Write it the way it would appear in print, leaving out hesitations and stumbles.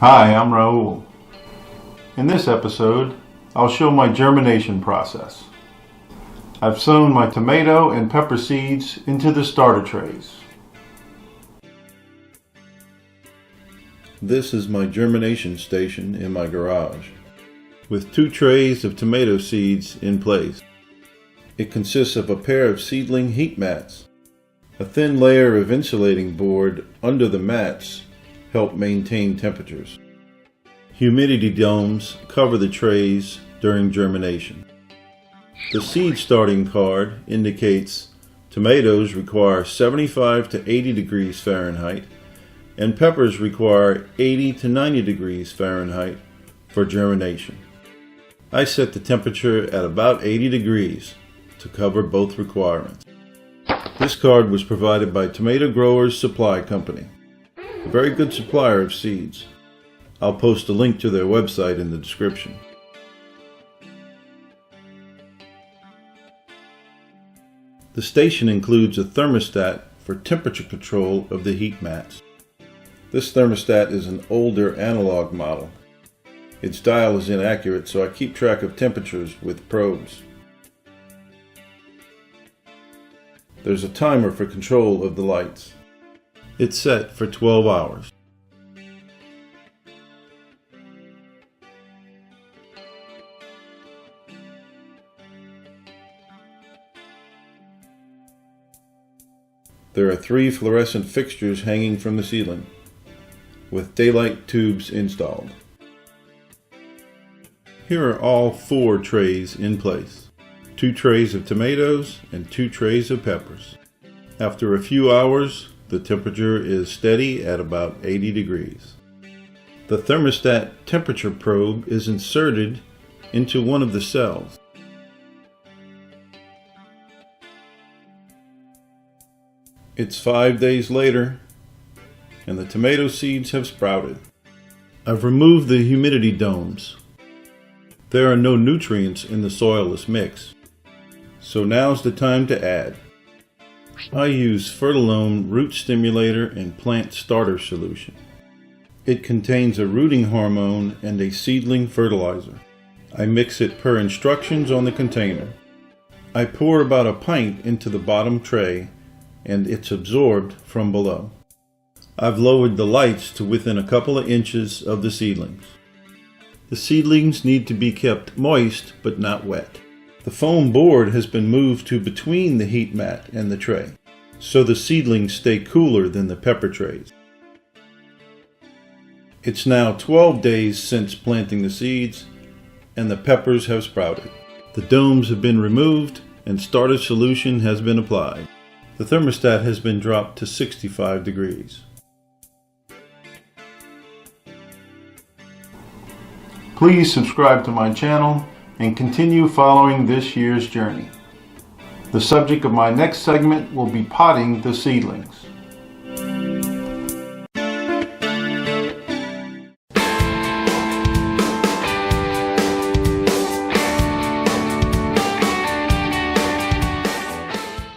Hi, I'm Raul. In this episode, I'll show my germination process. I've sown my tomato and pepper seeds into the starter trays. This is my germination station in my garage, with 2 trays of tomato seeds in place. It consists of a pair of seedling heat mats. A thin layer of insulating board under the mats help maintain temperatures. Humidity domes cover the trays during germination. The seed starting card indicates tomatoes require 75 to 80 degrees Fahrenheit and peppers require 80 to 90 degrees Fahrenheit for germination. I set the temperature at about 80 degrees to cover both requirements. This card was provided by Tomato Growers Supply Company, a very good supplier of seeds. I'll post a link to their website in the description. The station includes a thermostat for temperature control of the heat mats. This thermostat is an older analog model. Its dial is inaccurate, so I keep track of temperatures with probes. There's a timer for control of the lights. It's set for 12 hours. There are 3 fluorescent fixtures hanging from the ceiling, with daylight tubes installed. Here are all 4 trays in place. 2 trays of tomatoes and 2 trays of peppers. After a few hours, the temperature is steady at about 80 degrees. The thermostat temperature probe is inserted into one of the cells. It's 5 days later, and the tomato seeds have sprouted. I've removed the humidity domes. There are no nutrients in the soilless mix, so now's the time to add. I use Fertilome root stimulator and plant starter solution. It contains a rooting hormone and a seedling fertilizer. I mix it per instructions on the container. I pour about a pint into the bottom tray and it's absorbed from below. I've lowered the lights to within a couple of inches of the seedlings. The seedlings need to be kept moist but not wet. The foam board has been moved to between the heat mat and the tray, so the seedlings stay cooler than the pepper trays. It's now 12 days since planting the seeds, and the peppers have sprouted. The domes have been removed and starter solution has been applied. The thermostat has been dropped to 65 degrees. Please subscribe to my channel and continue following this year's journey. The subject of my next segment will be potting the seedlings.